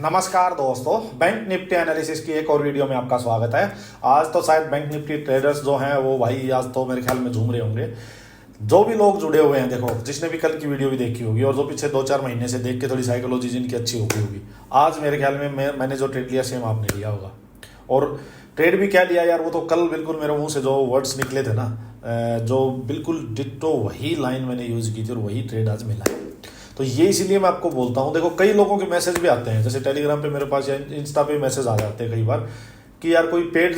नमस्कार दोस्तों, bank Nifty analysis की एक और वीडियो में आपका स्वागत है। आज तो शायद बैंक निफ्टी ट्रेडर्स जो हैं वो भाई आज तो मेरे ख्याल में झूम रहे होंगे। जो भी लोग जुड़े हुए हैं, देखो जिसने भी कल की वीडियो भी देखी होगी और जो पीछे 2-4 महीने से देख के थोड़ी साइकोलॉजी जिनकी अच्छी हो गई होगी, आज मेरे ख्याल में मैंने जो ट्रेड लिया सेम आपने लिया होगा। और ट्रेड भी क्या लिया यार, वो तो कल बिल्कुल मेरे मुंह से जो वर्ड्स निकले थे ना, जो बिल्कुल डिट्टो वही लाइन मैंने यूज की थी और वही ट्रेड आज मिला है। तो ये इसीलिए मैं आपको बोलता हूँ। देखो कई लोगों के मैसेज भी आते हैं, जैसे टेलीग्राम पे मेरे पास या इंस्टा पे मैसेज आ जाते हैं कई बार कि यार कोई पेड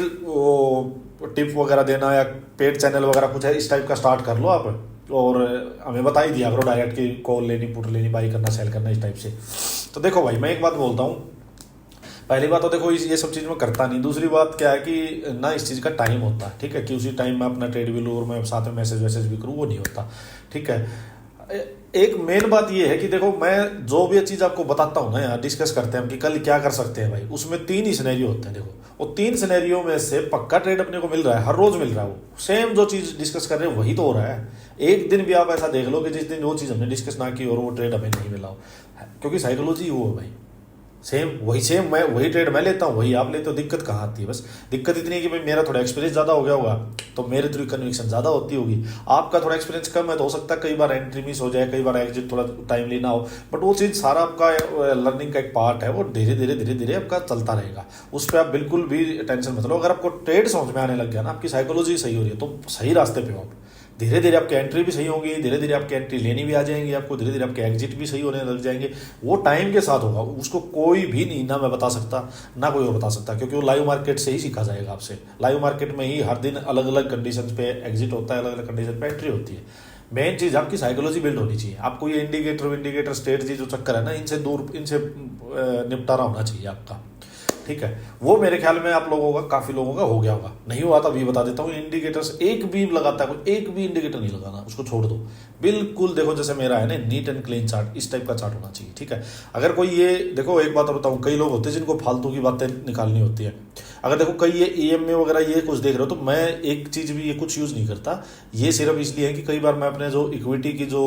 टिप वगैरह देना या पेड चैनल वगैरह कुछ है इस टाइप का स्टार्ट कर लो आप, और हमें बता ही दिया करो डायरेक्ट की कॉल लेनी, पुट लेनी, बाई करना, सेल करना, इस टाइप से। तो देखो भाई, मैं एक बात बोलता हूँ। पहली बात तो देखो ये सब चीज़ मैं करता नहीं। दूसरी बात क्या है कि ना इस चीज़ का टाइम होता है, ठीक है, कि उसी टाइम में अपना ट्रेड भी लूँ और मैं साथ में मैसेज वैसेज भी करूँ, वो नहीं होता, ठीक है। एक मेन बात ये है कि देखो मैं जो भी चीज़ आपको बताता हूँ ना यार, डिस्कस करते हैं हम कि कल क्या कर सकते हैं भाई, उसमें 3 ही सिनेरियो होते हैं। देखो वो 3 सिनेरियो में से पक्का ट्रेड अपने को मिल रहा है, हर रोज मिल रहा है। वो सेम जो चीज़ डिस्कस कर रहे हैं वही तो हो रहा है। एक दिन भी आप ऐसा देख लो कि जिस दिन वो चीज़ हमने डिस्कस ना की और वो ट्रेड हमें नहीं मिला हो, क्योंकि साइकोलॉजी वो है भाई। सेम मैं वही ट्रेड मैं लेता हूँ, वही आप लेते हो। दिक्कत कहाँ आती है? बस दिक्कत इतनी है कि भाई मेरा थोड़ा एक्सपीरियंस ज़्यादा हो गया होगा तो मेरे थ्रू कन्विक्शन ज़्यादा होती होगी, आपका थोड़ा एक्सपीरियंस कम है तो हो सकता है कई बार एंट्री मिस हो जाए, कई बार एग्जिट थोड़ा टाइम लेना हो। बट वो चीज़ सारा आपका लर्निंग का एक पार्ट है, वो धीरे धीरे आपका चलता रहेगा। उस पर आप बिल्कुल भी टेंशन मत लो। अगर आपको ट्रेड समझ में आने लग गया ना, आपकी साइकोलॉजी सही हो रही है, तो सही रास्ते पे हो आप। धीरे धीरे आपकी एंट्री भी सही होगी, धीरे धीरे आपकी एंट्री लेनी भी आ जाएंगी आपको, धीरे धीरे आपके एग्जिट भी सही होने लग जाएंगे। वो टाइम के साथ होगा, उसको कोई भी नहीं, ना मैं बता सकता ना कोई और बता सकता, क्योंकि वो लाइव मार्केट से ही सीखा जाएगा आपसे। लाइव मार्केट में ही हर दिन अलग अलग कंडीशन पे एग्जिट होता है, अलग अलग कंडीशन पे एंट्री होती है। मेन चीज़ आपकी साइकोलॉजी बिल्ड होनी चाहिए। आपको ये इंडिकेटर स्ट्रेटजी जो चक्कर है ना, इनसे निपटारा होना चाहिए आपका, ठीक है। वो मेरे ख्याल में आप लोगों का, काफी लोगों का हो गया होगा। नहीं हुआ तो अभी बता देता हूँ। इंडिकेटर्स एक भी लगाता है कोई, एक भी इंडिकेटर नहीं लगाना, उसको छोड़ दो बिल्कुल। देखो जैसे मेरा है ना, नीट एंड क्लीन चार्ट, इस टाइप का चार्ट होना चाहिए, ठीक है। अगर कोई ये देखो, एक बात और बताऊँ, कई लोग होते हैं जिनको फालतू की बातें निकालनी होती है। अगर देखो कई ये EMA वगैरह ये कुछ देख रहे हो, तो मैं एक चीज़ भी ये कुछ यूज़ नहीं करता। ये सिर्फ इसलिए है कि कई बार मैं अपने जो इक्विटी की जो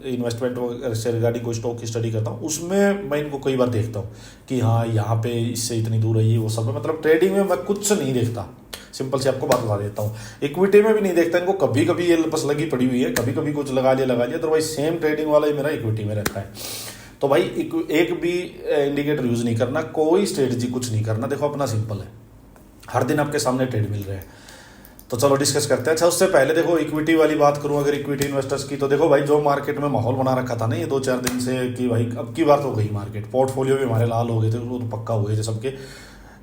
इन्वेस्टमेंट से रिगार्डिंग कोई स्टॉक की स्टडी करता हूँ, उसमें मैं इनको कई बार देखता हूँ कि हाँ यहाँ पे इससे इतनी दूर है, ये वो सब है। मतलब ट्रेडिंग में मैं कुछ नहीं देखता, सिंपल से आपको बात बता देता हूँ। इक्विटी में भी नहीं देखता इनको, कभी कभी ये बस लगी पड़ी हुई है, कभी कभी कुछ लगा लिया, अदरवाइज सेम ट्रेडिंग वाला ही मेरा इक्विटी में रहता है। तो भाई एक भी इंडिकेटर यूज नहीं करना, कोई स्ट्रेटजी कुछ नहीं करना। देखो अपना सिंपल है, हर दिन आपके सामने ट्रेड मिल रहे हैं। तो चलो डिस्कस करते हैं। अच्छा उससे पहले देखो इक्विटी वाली बात करूं, अगर इक्विटी इन्वेस्टर्स की, तो देखो भाई जो मार्केट में माहौल बना रखा था ना ये 2-4 दिन से कि भाई अब की बार तो गई मार्केट, पोर्टफोलियो भी हमारे लाल हो गए थे, वो तो पक्का हो गए थे सबके।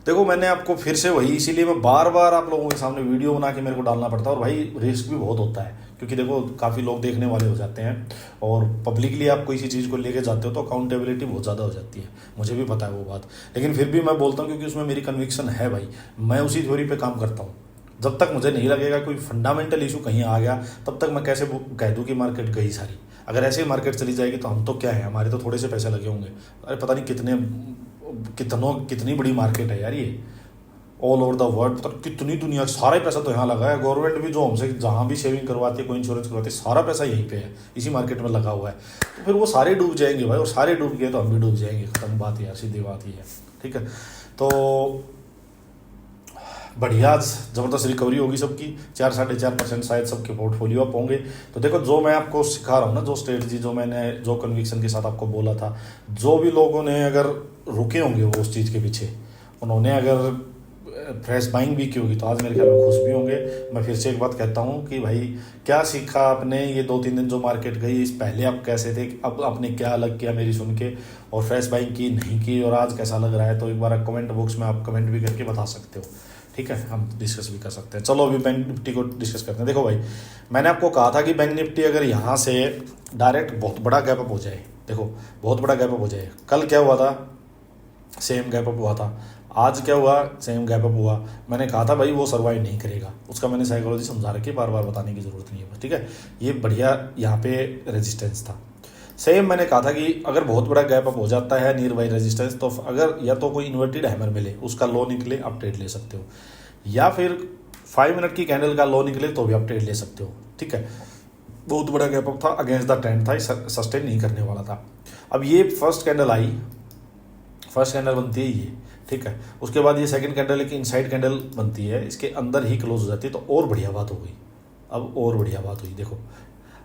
देखो मैंने आपको फिर से वही, इसीलिए मैं बार बार आप लोगों के सामने वीडियो बना के मेरे को डालना पड़ता है। और भाई रिस्क भी बहुत होता है, क्योंकि देखो काफ़ी लोग देखने वाले हो जाते हैं और पब्लिकली आप कोई सी चीज़ को लेके जाते हो तो अकाउंटेबिलिटी बहुत ज़्यादा हो जाती है। मुझे भी पता है वो बात, लेकिन फिर भी मैं बोलता हूँ क्योंकि उसमें मेरी कन्विक्शन है भाई। मैं उसी थ्योरी पे काम करता हूँ। जब तक मुझे नहीं लगेगा कोई फंडामेंटल इशू कहीं आ गया, तब तक मैं कैसे कह दूँ कि मार्केट गई सारी। अगर ऐसे ही मार्केट चली जाएगी तो हम तो क्या है, हमारे तो थोड़े से पैसे लगे होंगे। अरे पता नहीं कितनी बड़ी मार्केट है यार ये, ऑल ओवर द वर्ल्ड। मतलब कितनी दुनिया, सारा पैसा तो यहाँ लगा है। गवर्नमेंट भी जो हमसे जहाँ भी सेविंग करवाती है, कोई इंश्योरेंस करवाती है, सारा पैसा यहीं पे है, इसी मार्केट में लगा हुआ है। तो फिर वो सारे डूब जाएंगे भाई, और सारे डूब गए तो हम भी डूब जाएंगे। खत्म बात यार, सीधी बात ही है, ठीक है। तो बढ़िया ज़बरदस्त रिकवरी होगी सबकी, 4-4.5% शायद सबके पोर्टफोलियो अप होंगे। तो देखो जो मैं आपको सिखा रहा हूँ ना, जो स्ट्रेटजी जो मैंने जो कन्विक्शन के साथ आपको बोला था, जो भी लोगों ने अगर रुके होंगे वो उस चीज़ के पीछे, उन्होंने अगर फ्रेश बाइंग भी की होगी, तो आज मेरे ख्याल में खुश भी होंगे। मैं फिर से एक बात कहता हूँ कि भाई क्या सीखा आपने ये 2-3 दिन जो मार्केट गई, इस पहले आप कैसे थे, अब आपने क्या अलग किया मेरी सुन के, और फ्रेश बाइंग की नहीं की, और आज कैसा लग रहा है। तो एक बार कमेंट बॉक्स में आप कमेंट भी करके बता सकते हो, ठीक है। हम डिस्कस भी कर सकते हैं। चलो अभी बैंक निफ्टी को डिस्कस करते हैं। देखो भाई मैंने आपको कहा था कि बैंक निफ्टी अगर यहाँ से डायरेक्ट बहुत बड़ा गैप अप हो जाए, देखो बहुत बड़ा गैप अप हो जाए। कल क्या हुआ था, सेम गैप अप हुआ था। आज क्या हुआ, सेम गैप अप हुआ। मैंने कहा था भाई वो सर्वाइव नहीं करेगा, उसका मैंने साइकोलॉजी समझा रखी, बार बार बताने की जरूरत नहीं है बस, ठीक है। ये बढ़िया यहाँ पे रेजिस्टेंस था। सेम मैंने कहा था कि अगर बहुत बड़ा गैप अप हो जाता है नियर बाई रेजिस्टेंस, तो अगर या तो कोई इन्वर्टेड हैमर मिले, उसका लो निकले, आप ट्रेड ले सकते हो, या फिर 5 मिनट की कैंडल का लो निकले तो भी आप ट्रेड ले सकते हो, ठीक है। बहुत बड़ा गैप अप था, अगेंस्ट द ट्रेंड था, सस्टेन नहीं करने वाला था। अब ये फर्स्ट कैंडल आई, फर्स्ट कैंडल बनती है ये, ठीक है। उसके बाद ये सेकंड कैंडल की इनसाइड कैंडल बनती है, इसके अंदर ही क्लोज हो जाती है, तो और बढ़िया बात हो गई। अब और बढ़िया बात हुई, देखो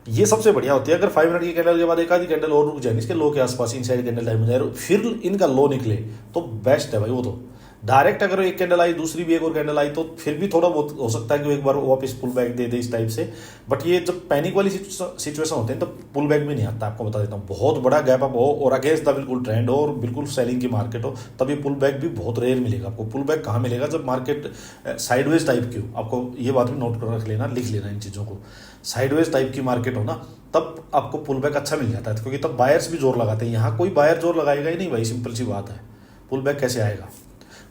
ये सबसे बढ़िया होती है अगर 5 मिनट की कैंडल के बाद एक आधी कैंडल और रुक जाए, इसके लो के आसपास इनसाइड कैंडल टाइम हो जाए, फिर इनका लो निकले तो बेस्ट है भाई। वो तो डायरेक्ट अगर एक कैंडल आई, दूसरी भी एक और कैंडल आई, तो फिर भी थोड़ा बहुत हो सकता है कि वो एक बार वापस पुल बैक दे दे इस टाइप से। बट ये जब पैनिक वाली सिचुएशन होते हैं तो पुल बैक भी नहीं आता, आपको बता देता हूँ। बहुत बड़ा गैप अप हो और अगेंस्ट द बिल्कुल ट्रेंड हो और बिल्कुल सेलिंग की मार्केट हो, तब ये पुल बैक भी बहुत रेयर मिलेगा आपको। पुल बैक कहाँ मिलेगा? जब मार्केट साइडवेज टाइप की हो। आपको ये बात भी नोट कर रख लेना, लिख लेना इन चीज़ों को। साइडवेज टाइप की मार्केट हो ना, तब आपको पुल बैक अच्छा मिल जाता है, क्योंकि तब बायर्स भी जोर लगाते हैं। यहाँ कोई बायर जोर लगाएगा ही नहीं भाई, सिंपल सी बात है। पुल बैक कैसे आएगा?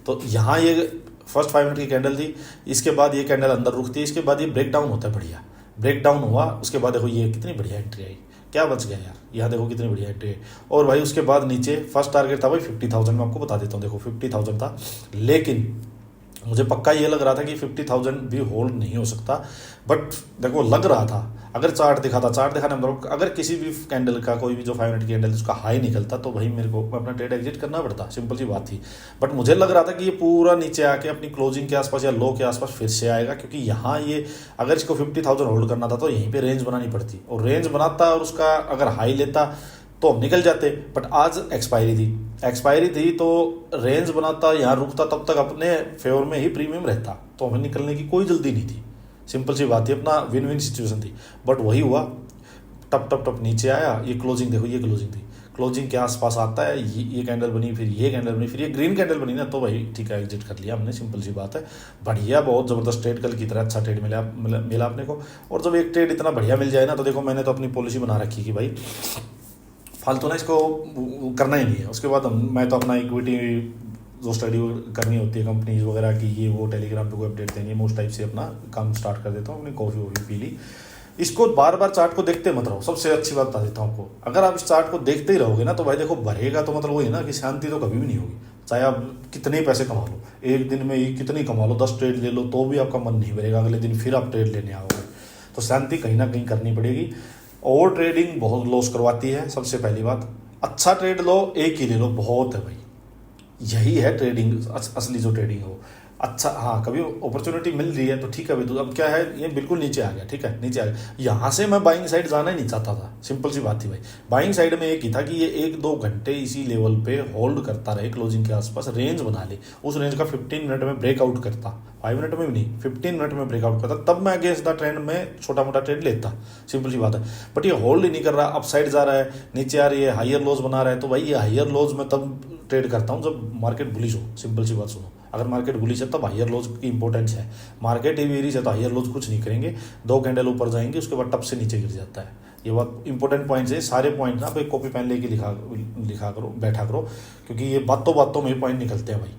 तो यहाँ ये फर्स्ट 5 मिनट की कैंडल थी, इसके बाद ये कैंडल अंदर रुकती है, इसके बाद ये ब्रेक डाउन होता है, बढ़िया ब्रेक डाउन हुआ। उसके बाद देखो ये कितनी बढ़िया एंट्री आई, क्या बच गया यार, यहाँ देखो कितनी बढ़िया एंट्री है। और भाई उसके बाद नीचे फर्स्ट टारगेट था भाई 50,000, मैं आपको बता देता हूँ, देखो 50,000 था, लेकिन मुझे पक्का ये लग रहा था कि 50,000 भी होल्ड नहीं हो सकता। बट देखो लग रहा था, अगर चार्ट दिखाता, चार्ट दिखाने मतलब अगर किसी भी कैंडल का कोई भी जो 5 मिनट की कैंडल उसका हाई निकलता तो भाई मेरे को अपना ट्रेड एग्जिट करना पड़ता, सिंपल सी बात थी। बट मुझे लग रहा था कि ये पूरा नीचे आके अपनी क्लोजिंग के आसपास या लो के आसपास फिर से आएगा, क्योंकि यहाँ ये अगर इसको 50,000 होल्ड करना था तो यहीं पर रेंज बनानी पड़ती, और रेंज बनाता और उसका अगर हाई लेता तो हम निकल जाते। बट आज एक्सपायरी थी तो रेंज बनाता, यहाँ रुकता, तब तक अपने फेवर में ही प्रीमियम रहता, तो हमें निकलने की कोई जल्दी नहीं थी, सिंपल सी बात थी, अपना विन विन सिचुएशन थी। बट वही हुआ, टप टप टप नीचे आया, ये क्लोजिंग देखो, ये क्लोजिंग थी, क्लोजिंग के आसपास आता है, ये कैंडल बनी, फिर ये कैंडल बनी, फिर ये ग्रीन कैंडल बनी ना, तो भाई ठीक है एग्जिट कर लिया हमने, सिंपल सी बात है। बढ़िया, बहुत ज़बरदस्त ट्रेड कल की तरह अच्छा ट्रेड मिला अपने को। और जब एक ट्रेड इतना बढ़िया मिल जाए ना, तो देखो मैंने तो अपनी पॉलिसी बना रखी कि भाई फालतू ना इसको करना ही नहीं है। उसके बाद मैं तो अपना इक्विटी जो स्टडी करनी होती है कंपनीज वगैरह की, ये वो टेलीग्राम पे कोई अपडेट देनी है, मैं उस टाइप से अपना काम स्टार्ट कर देता हूँ, अपनी कॉफ़ी वॉफ़ी पी ली। इसको बार बार चार्ट को देखते मत रहो, सबसे अच्छी बात बता देता हूँ आपको। अगर आप इस चार्ट को देखते ही रहोगे ना, तो भाई देखो भरेगा तो मतलब वही ना कि शांति तो कभी भी नहीं होगी। चाहे आप कितने पैसे कमा लो, एक दिन में ही कितनी कमा लो, 10 ट्रेड ले लो, तो भी आपका मन नहीं भरेगा, अगले दिन फिर आप ट्रेड लेने आओगे। तो शांति कहीं ना कहीं करनी पड़ेगी। ओवर ट्रेडिंग बहुत लॉस करवाती है, सबसे पहली बात। अच्छा ट्रेड लो, एक ही ले लो, बहुत है भाई, यही है ट्रेडिंग, असली जो ट्रेडिंग हो। अच्छा हाँ, कभी अपॉर्चुनिटी मिल रही है तो ठीक है भाई, तो अब क्या है, ये बिल्कुल नीचे आ गया, ठीक है नीचे आ गया, यहाँ से मैं बाइंग साइड जाना ही नहीं चाहता था, सिंपल सी बात थी भाई। बाइंग साइड में एक ही था कि ये 1-2 घंटे इसी लेवल पे होल्ड करता रहे, क्लोजिंग के आसपास रेंज बना ले, उस रेंज का 15 मिनट में ब्रेकआउट करता, 5 मिनट में भी नहीं, 15 मिनट में ब्रेकआउट करता, तब मैं अगेंस्ट द ट्रेंड में छोटा मोटा ट्रेड लेता, सिंपल सी बात है। बट ये होल्ड ही नहीं कर रहा, अप साइड जा रहा है, नीचे आ रही है, हायर लोज बना रहा है, तो भाई ये हायर लोज में तब ट्रेड करता हूँ जब मार्केट बुलिश हो, सिंपल सी बात सुनो। अगर मार्केट बुलिश है तब हायर लोज की इंपॉर्टेंस है, मार्केट ही बेरिश है तो हायर लोज कुछ नहीं करेंगे, 2 कैंडल ऊपर जाएंगे, उसके बाद टप से नीचे गिर जाता है। ये बात इंपॉर्टेंट पॉइंट्स है, सारे पॉइंट ना आप एक कॉपी पेन लेके लिखा करो, बैठा करो, क्योंकि ये बातों में पॉइंट निकलते हैं भाई,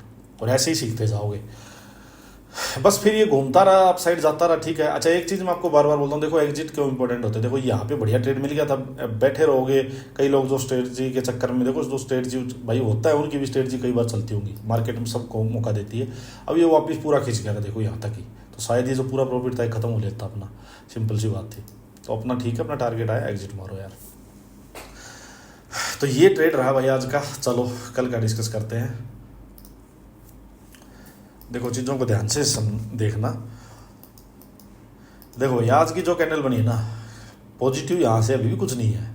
और ऐसे ही सीखते जाओगे। बस फिर ये घूमता रहा, अप साइड जाता रहा, ठीक है। अच्छा एक चीज़ मैं आपको बार बार बोलता हूँ, देखो एग्जिट क्यों इंपॉर्टेंट होते हैं। देखो यहाँ पे बढ़िया ट्रेड मिल गया था, बैठे रहोगे, कई लोग जो स्ट्रेटजी के चक्कर में, देखो जो स्ट्रेटजी भाई होता है, उनकी भी स्ट्रेटजी कई बार चलती होंगी, मार्केट में सबको मौका देती है। अब ये वापस पूरा खींच गया था देखो यहाँ तक ही, तो शायद ये जो पूरा प्रॉफिट था खत्म हो लेता अपना, सिंपल सी बात थी। तो अपना ठीक है, अपना टारगेट आया, एग्जिट मारो यार। तो ये ट्रेड रहा भाई आज का। चलो कल का डिस्कस करते हैं। देखो चीज़ों को ध्यान से देखना। देखो भाई आज की जो कैंडल बनी है ना, पॉजिटिव यहाँ से अभी भी कुछ नहीं है,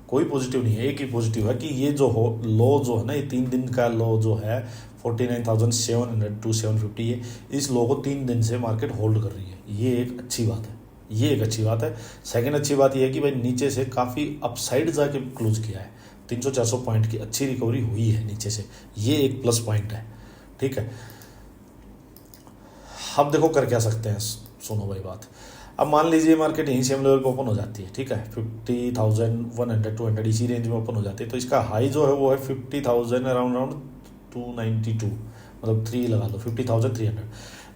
कोई पॉजिटिव नहीं है। एक ही पॉजिटिव है कि ये जो लो जो है ना, ये 3 दिन का लो जो है 49,700 to 750 है, इस लो को 3 दिन से मार्केट होल्ड कर रही है, ये एक अच्छी बात है, ये एक अच्छी बात है। सेकंड अच्छी बात ये है कि भाई नीचे से काफ़ी अपसाइड जाके क्लोज किया है, 300-400 पॉइंट की अच्छी रिकवरी हुई है नीचे से, ये एक प्लस पॉइंट है, ठीक है। अब देखो कर क्या सकते हैं, सुनो भाई बात। अब मान लीजिए मार्केट यहीं सेम लेवल पे ओपन हो जाती है, ठीक है, 50,100-200 इसी रेंज में ओपन हो जाती है, तो इसका हाई जो है वो है 50,000 अराउंड 292, मतलब 3 लगा लो, 50,300।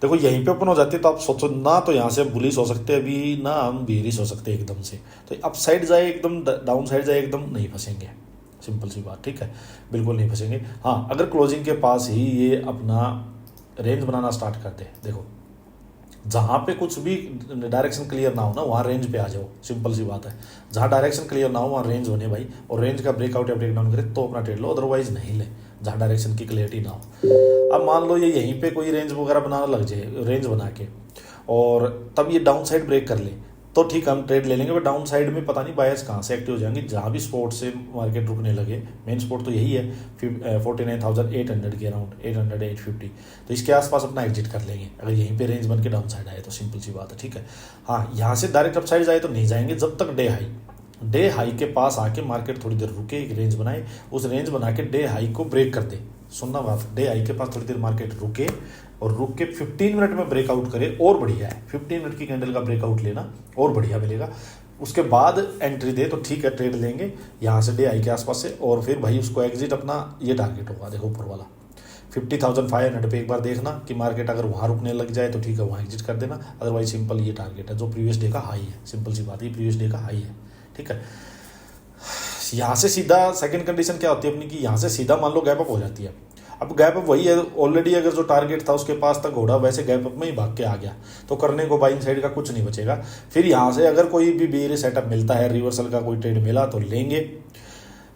देखो यहीं पे ओपन हो जाती है, तो आप सोचो ना, तो यहाँ से बुलिश हो सकते हैं अभी ना, हम बेरिश हो सकते हैं एकदम से। तो अप साइड जाए एकदम, डाउन साइड जाए एकदम, नहीं फंसेंगे, सिंपल सी बात, ठीक है, बिल्कुल नहीं फंसेंगे। हाँ अगर क्लोजिंग के पास ही ये अपना रेंज बनाना स्टार्ट कर दे, देखो जहाँ पे कुछ भी डायरेक्शन क्लियर ना हो ना, वहाँ रेंज पे आ जाओ, सिंपल सी बात है। जहाँ डायरेक्शन क्लियर ना हो वहाँ रेंज होने भाई, और रेंज का ब्रेकआउट या ब्रेकडाउन करे तो अपना ट्रेड लो, अदरवाइज नहीं ले। जहाँ डायरेक्शन की क्लियरिटी ना हो। अब मान लो ये यहीं पे कोई रेंज वगैरह बनाना लग जाए, रेंज बना के, और तब ये डाउन साइड ब्रेक कर ले तो ठीक है, हम ट्रेड ले लेंगे। बट डाउन साइड में पता नहीं बायर्स कहाँ से एक्टिव हो जाएंगे। जहाँ भी स्पोर्ट से मार्केट रुकने लगे, मेन स्पोर्ट तो यही है 49,800 के अराउंड, 800 850, तो इसके आसपास अपना एग्जिट कर लेंगे अगर यहीं पे रेंज बन के डाउन साइड आए तो। सिंपल सी बात है, ठीक है। हाँ, यहाँ से डायरेक्ट अप साइड जाए तो नहीं जाएंगे जब तक डे हाई के पास आके मार्केट थोड़ी देर रुके, एक रेंज बनाए, उस रेंज बना के डे हाई को ब्रेक कर दे। सुनना बात, डे हाई के पास थोड़ी देर मार्केट रुके और रुक के 15 मिनट में ब्रेकआउट करे और बढ़िया है। 15 मिनट की कैंडल का ब्रेकआउट लेना और बढ़िया मिलेगा। उसके बाद एंट्री दे तो ठीक है, ट्रेड लेंगे यहाँ से डे हाई के आसपास से, और फिर भाई उसको एग्जिट अपना ये टारगेट होगा, देखो ऊपर वाला 50,500 पे एक बार देखना कि मार्केट अगर वहाँ रुकने लग जाए तो ठीक है, वहाँ एग्जिट कर देना। अदरवाइज सिंपल ये टारगेट है जो प्रीवियस डे का हाई है। सिंपल सी बात है, प्रीवियस डे का हाई है, ठीक है। यहाँ से सीधा सेकंड कंडीशन क्या होती है अपनी, कि यहाँ से सीधा मान लो गैप अप हो जाती है। अब गैप अप वही है ऑलरेडी, अगर जो टारगेट था उसके पास तक घोड़ा वैसे गैप अप में ही भाग के आ गया तो करने को बाइंग साइड का कुछ नहीं बचेगा। फिर यहाँ से अगर कोई भी बेयर सेटअप मिलता है, रिवर्सल का कोई ट्रेड मिला तो लेंगे,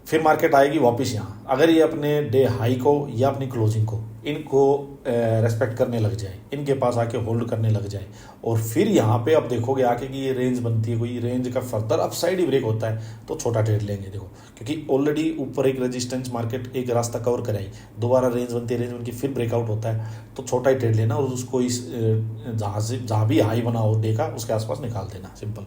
फिर मार्केट आएगी वापस यहाँ। अगर ये अपने डे हाई को या अपनी क्लोजिंग को इनको रेस्पेक्ट करने लग जाए, इनके पास आके होल्ड करने लग जाए, और फिर यहाँ पे अब देखोगे आके कि ये रेंज बनती है, कोई रेंज का फर्दर अपसाइड ही ब्रेक होता है तो छोटा ट्रेड लेंगे। देखो क्योंकि ऑलरेडी ऊपर एक रेजिस्टेंस मार्केट एक रास्ता कवर कराई, दोबारा रेंज बनती है, रेंज बन के फिर ब्रेकआउट होता है तो छोटा ही ट्रेड लेना, और उसको इस जहाँ भी हाई बना हो डे का उसके आसपास निकाल देना। सिंपल।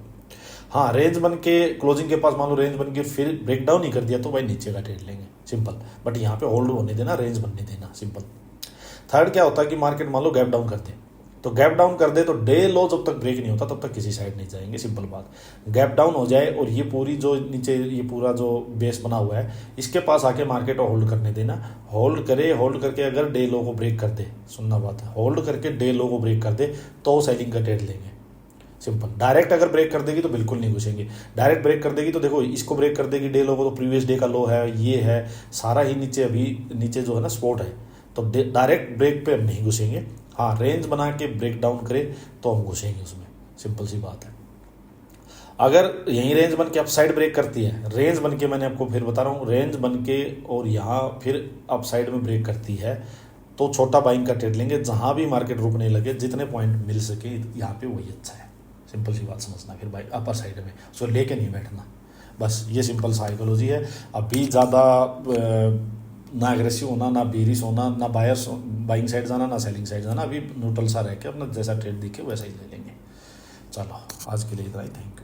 हाँ, रेंज बन के क्लोजिंग के पास मान लो रेंज बन के फिर ब्रेक डाउन नहीं कर दिया तो भाई नीचे का ट्रेड लेंगे। सिंपल। बट यहाँ पे होल्ड होने देना, रेंज बनने देना। सिंपल। थर्ड क्या होता है कि मार्केट मान लो गैप डाउन कर दे, तो गैप डाउन कर दे तो डे लो जब तक ब्रेक नहीं होता तब तक किसी साइड नहीं जाएंगे। सिंपल बात। गैप डाउन हो जाए और ये पूरी जो नीचे ये पूरा जो बेस बना हुआ है इसके पास आके मार्केट को होल्ड करने देना। होल्ड करे, होल्ड करके अगर डे लो को ब्रेक कर दे, सुनना बात है, होल्ड करके डे लो को ब्रेक कर दे तो सेलिंग का ट्रेड लेंगे। सिंपल। डायरेक्ट अगर ब्रेक कर देगी तो बिल्कुल नहीं घुसेंगे। डायरेक्ट ब्रेक कर देगी तो देखो इसको ब्रेक कर देगी डे लो को, तो प्रीवियस डे का लो है, ये है सारा ही नीचे, अभी नीचे जो है ना स्पॉट है, तो डायरेक्ट ब्रेक पे हम नहीं घुसेंगे। हाँ, रेंज बना के ब्रेक डाउन करे तो हम घुसेंगे उसमें। सिंपल सी बात है। अगर यही रेंज बन के अप साइड ब्रेक करती है, रेंज बन के, मैंने आपको फिर बता रहा हूँ, रेंज बन के और यहाँ फिर अप साइड में ब्रेक करती है तो छोटा बाइंग का ट्रेड लेंगे। जहाँ भी मार्केट रुकने लगे, जितने पॉइंट मिल सके यहाँ पे वही अच्छा है। सिंपल सी बात समझना। फिर भाई अपर साइड में उसको लेके नहीं बैठना, बस ये सिंपल साइकोलॉजी है। अभी ज़्यादा ना एग्रेसिव होना, ना बेरिश होना, ना बायर्स बाइंग साइड जाना, ना सेलिंग साइड जाना। अभी न्यूट्रल सा रह के अपना जैसा ट्रेड दिखे वैसा ही ले लेंगे। चलो आज के लिए इतना ही। Thank you.